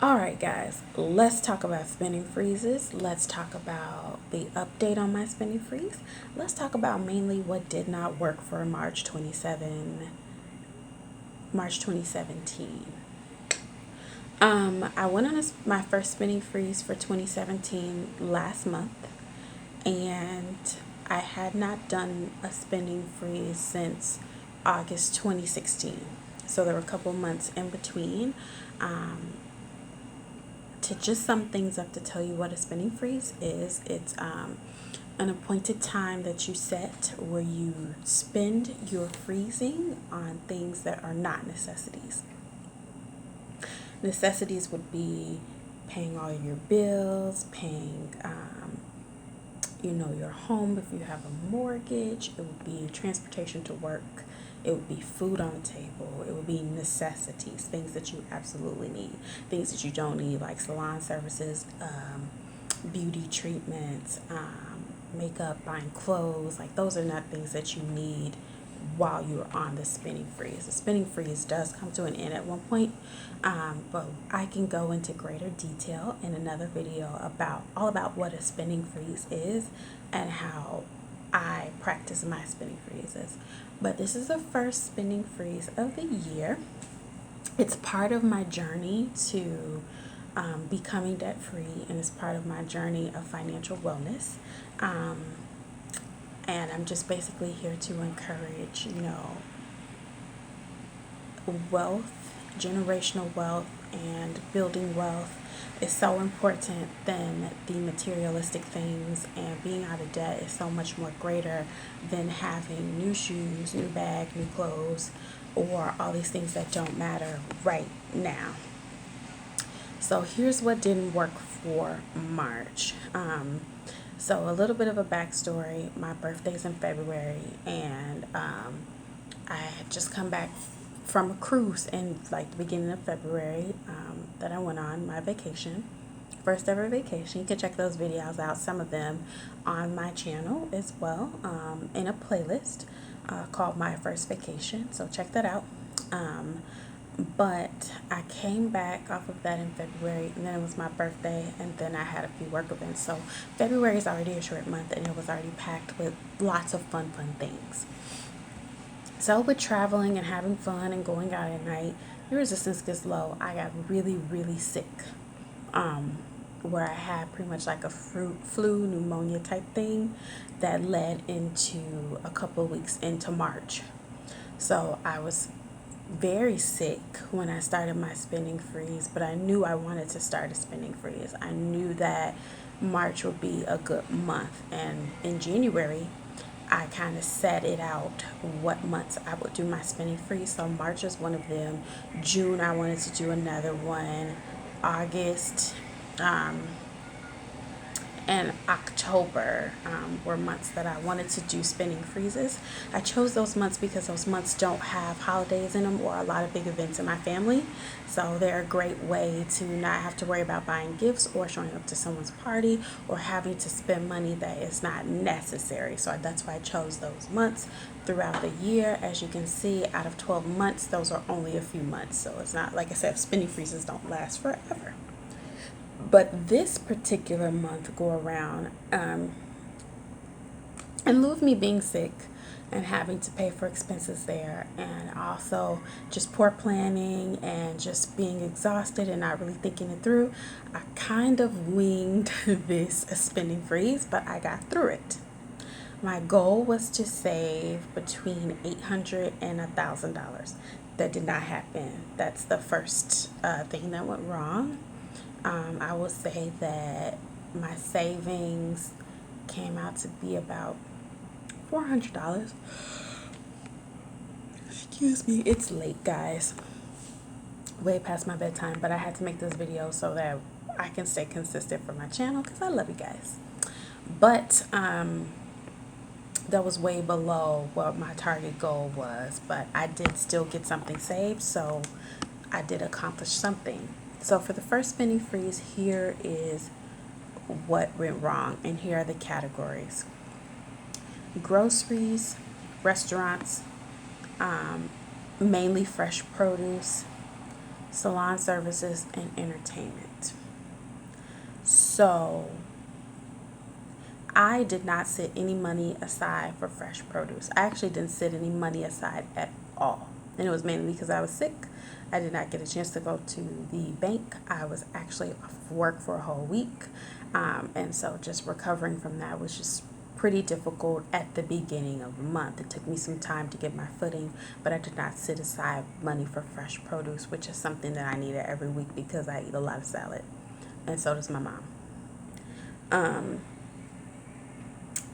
All right, guys, let's talk about spending freezes. Let's talk about the update on my spending freeze. Let's talk about mainly what did not work for March 2017. I went on my first spending freeze for 2017 last month, and I had not done a spending freeze since August 2016. So there were a couple months in between. Um, to just sum things up, to tell you what a spending freeze is, it's an appointed time that you set where you spend your freezing on things that are not necessities. Necessities would be paying all your bills, paying, your home if you have a mortgage. It would be transportation to work. It would be food on the table. It would be necessities, things that you absolutely need. Things that you don't need, like salon services, beauty treatments, makeup, buying clothes. Like, those are not things that you need while you're on the spending freeze. The spending freeze does come to an end at one point, but I can go into greater detail in another video about what a spending freeze is and how I practice my spending freezes. But this is the first spending freeze of the year. It's part of my journey to becoming debt free, and it's part of my journey of financial wellness. Um, and I'm just basically here to encourage, wealth, generational wealth, and building wealth is so important than the materialistic things, and being out of debt is so much more greater than having new shoes, new bag, new clothes, or all these things that don't matter right now. So here's what didn't work for March. So a little bit of a backstory. My birthday's in February, and I had just come back from a cruise in like the beginning of February, that I went on my vacation. First ever vacation. You can check those videos out, some of them on my channel as well, in a playlist called My First Vacation. So check that out. But I came back off of that in February, and then it was my birthday, and then I had a few work events. So February is already a short month, and it was already packed with lots of fun things. So with traveling and having fun and going out at night, your resistance gets low. I got really, really sick, um, where I had pretty much like a flu pneumonia type thing that led into a couple of weeks into March. So I was very sick when I started my spending freeze, but I knew I wanted to start a spending freeze. I knew that March would be a good month, and in January, I kind of set it out what months I would do my spending freeze. So March is one of them. June, I wanted to do another one. August, um, and October were months that I wanted to do spending freezes. I chose those months because those months don't have holidays in them or a lot of big events in my family. So they're a great way to not have to worry about buying gifts or showing up to someone's party or having to spend money that is not necessary. So that's why I chose those months throughout the year. As you can see, out of 12 months, those are only a few months. So it's not, like I said, spending freezes don't last forever. But this particular month go around, in lieu of me being sick and having to pay for expenses there, and also just poor planning and just being exhausted and not really thinking it through, I kind of winged this spending freeze, but I got through it. My goal was to save between $800 and $1,000. That did not happen. That's the first thing that went wrong. I will say that my savings came out to be about $400. Excuse me, it's late, guys. Way past my bedtime, but I had to make this video so that I can stay consistent for my channel because I love you guys. But that was way below what my target goal was, but I did still get something saved, so I did accomplish something. So for the first spending freeze, here is what went wrong, and here are the categories: groceries, restaurants, mainly fresh produce, salon services, and entertainment. So I did not set any money aside for fresh produce. I actually didn't set any money aside at all. And it was mainly because I was sick. I did not get a chance to go to the bank. I was actually off work for a whole week. And so just recovering from that was just pretty difficult at the beginning of the month. It took me some time to get my footing, but I did not set aside money for fresh produce, which is something that I needed every week because I eat a lot of salad. And so does my mom. Um,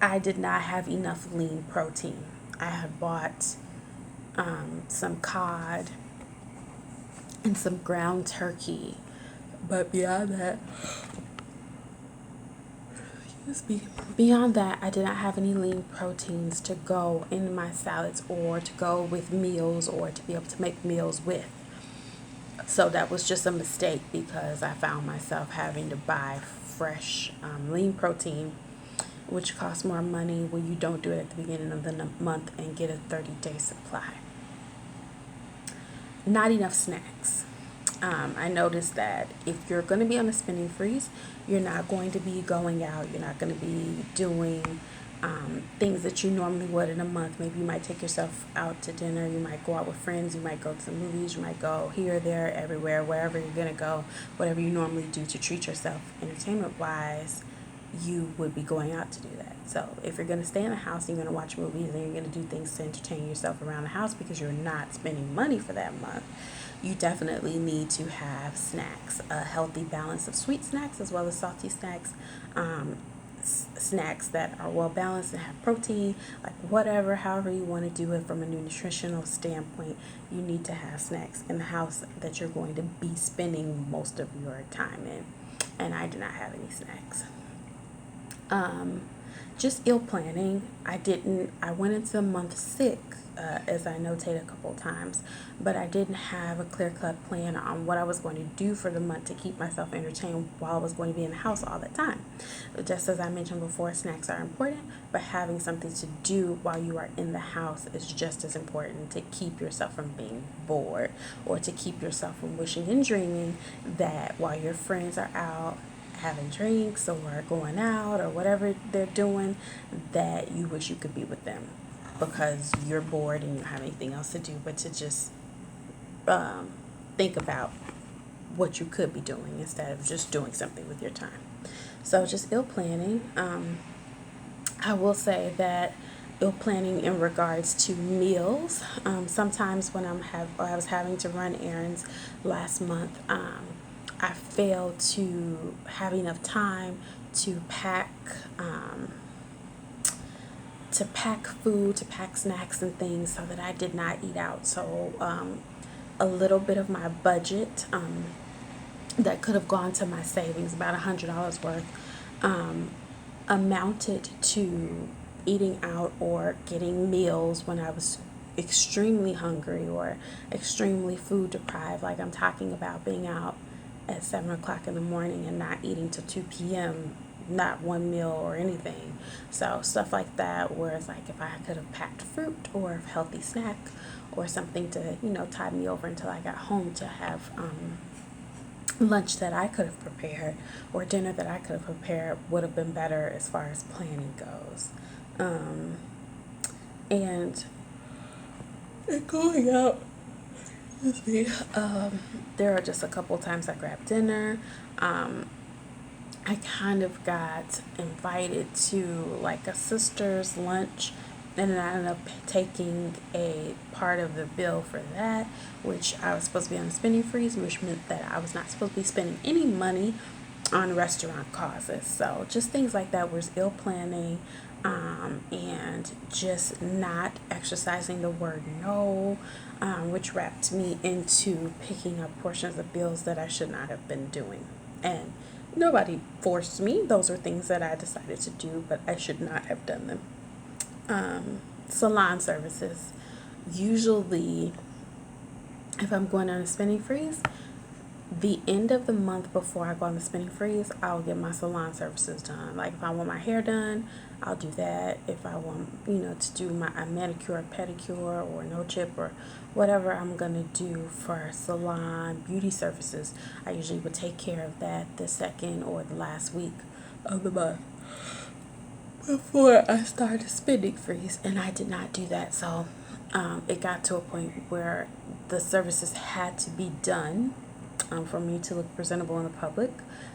I did not have enough lean protein. I had bought some cod and some ground turkey, but beyond that, I did not have any lean proteins to go in my salads or to go with meals or to be able to make meals with. So that was just a mistake because I found myself having to buy fresh lean protein, which costs more money when you don't do it at the beginning of the month and get a 30-day supply. Not enough snacks. I noticed that if you're going to be on a spending freeze, you're not going to be going out. You're not going to be doing things that you normally would in a month. Maybe you might take yourself out to dinner. You might go out with friends. You might go to the movies. You might go here, there, everywhere, wherever you're going to go, whatever you normally do to treat yourself entertainment-wise, you would be going out to do that. So if you're going to stay in the house and you're going to watch movies and you're going to do things to entertain yourself around the house because you're not spending money for that month, you definitely need to have snacks, a healthy balance of sweet snacks as well as salty snacks, snacks that are well balanced and have protein, like whatever, however you want to do it from a nutritional standpoint, you need to have snacks in the house that you're going to be spending most of your time in. And I do not have any snacks. Just ill planning. I went into the month sick, as I notated a couple of times, but I didn't have a clear-cut plan on what I was going to do for the month to keep myself entertained while I was going to be in the house all the time. Just as I mentioned before, snacks are important, but having something to do while you are in the house is just as important to keep yourself from being bored or to keep yourself from wishing and dreaming that while your friends are out having drinks or going out or whatever they're doing, that you wish you could be with them because you're bored and you don't have anything else to do but to just think about what you could be doing instead of just doing something with your time. So just ill planning. I will say that ill planning in regards to meals. Sometimes when I was having to run errands last month, I failed to have enough time to pack food, to pack snacks and things so that I did not eat out. So a little bit of my budget that could have gone to my savings, about $100 worth, amounted to eating out or getting meals when I was extremely hungry or extremely food deprived. Like I'm talking about being out at 7 o'clock in the morning and not eating till 2 p.m., not one meal or anything. So stuff like that, where it's like if I could have packed fruit or a healthy snack or something to, tide me over until I got home to have lunch that I could have prepared or dinner that I could have prepared would have been better as far as planning goes. And going out, excuse me, there are just a couple of times I grabbed dinner. I kind of got invited to like a sister's lunch, and then I ended up taking a part of the bill for that, which I was supposed to be on a spending freeze, which meant that I was not supposed to be spending any money on restaurant causes. So just things like that was ill planning, and just not exercising the word no, which wrapped me into picking up portions of bills that I should not have been doing. And nobody forced me. Those are things that I decided to do, but I should not have done them. Salon services. Usually, if I'm going on a spending freeze, the end of the month before I go on the spending freeze, I'll get my salon services done. Like if I want my hair done, I'll do that. If I want, to do a manicure, pedicure, or no chip, or whatever I'm gonna do for salon beauty services, I usually would take care of that the second or the last week of the month before I started spending freeze, and I did not do that. So it got to a point where the services had to be done for me to look presentable in the public.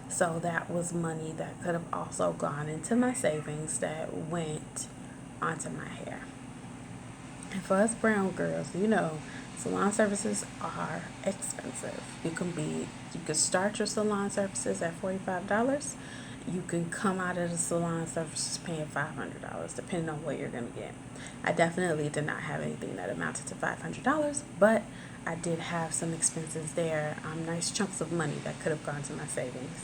So that was money that could have also gone into my savings that went onto my hair. And for us brown girls, salon services are expensive. You could start your salon services at $45. You can come out of the salon services paying $500, depending on what you're gonna get. I definitely did not have anything that amounted to $500, but I did have some expenses there, nice chunks of money that could have gone to my savings.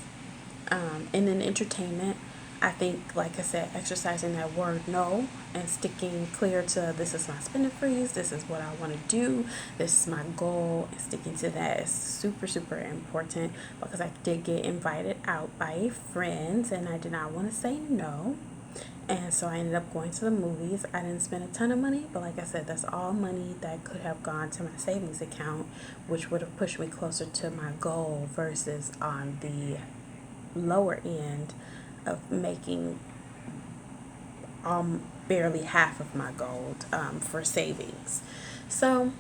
And then entertainment, I think, like I said, exercising that word no and sticking clear to this is my spending freeze, this is what I want to do, this is my goal, and sticking to that is super, super important, because I did get invited out by a friend and I did not want to say no. And so I ended up going to the movies. I didn't spend a ton of money, but like I said, that's all money that could have gone to my savings account, which would have pushed me closer to my goal versus on the lower end of making barely half of my goal for savings. So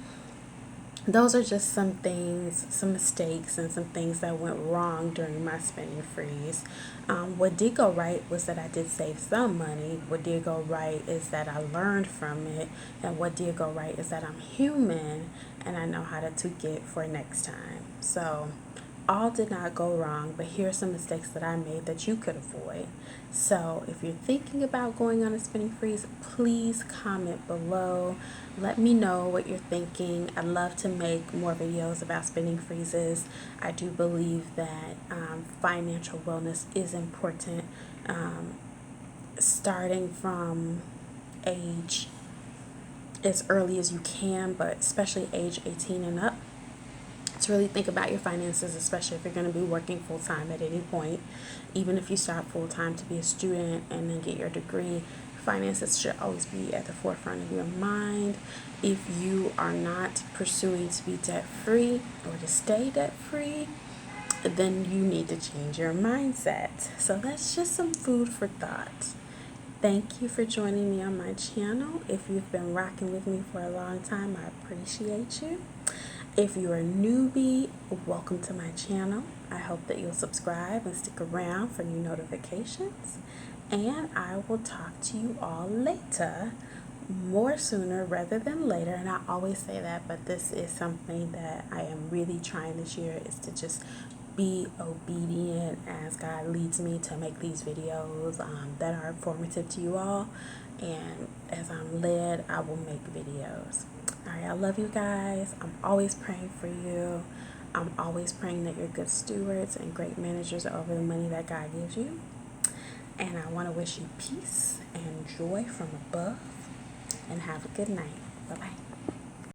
those are just some things, some mistakes, and some things that went wrong during my spending freeze. What did go right was that I did save some money. What did go right is that I learned from it. And what did go right is that I'm human and I know how to tweak it for next time. So all did not go wrong, but here are some mistakes that I made that you could avoid. So if you're thinking about going on a spending freeze, please comment below. Let me know what you're thinking. I'd love to make more videos about spending freezes. I do believe that financial wellness is important, starting from age as early as you can, but especially age 18 and up, to really think about your finances, especially if you're going to be working full-time at any point. Even if you start full-time to be a student and then get your degree, finances should always be at the forefront of your mind. If you are not pursuing to be debt-free or to stay debt-free, then you need to change your mindset. So that's just some food for thought. Thank you for joining me on my channel. If you've been rocking with me for a long time, I appreciate you. If you're a newbie, welcome to my channel. I hope that you'll subscribe and stick around for new notifications. And I will talk to you all later, more sooner rather than later. And I always say that, but this is something that I am really trying this year, is to just be obedient as God leads me to make these videos that are informative to you all. And as I'm led, I will make videos. All right, I love you guys. I'm always praying for you. I'm always praying that you're good stewards and great managers over the money that God gives you. And I want to wish you peace and joy from above. And have a good night. Bye-bye.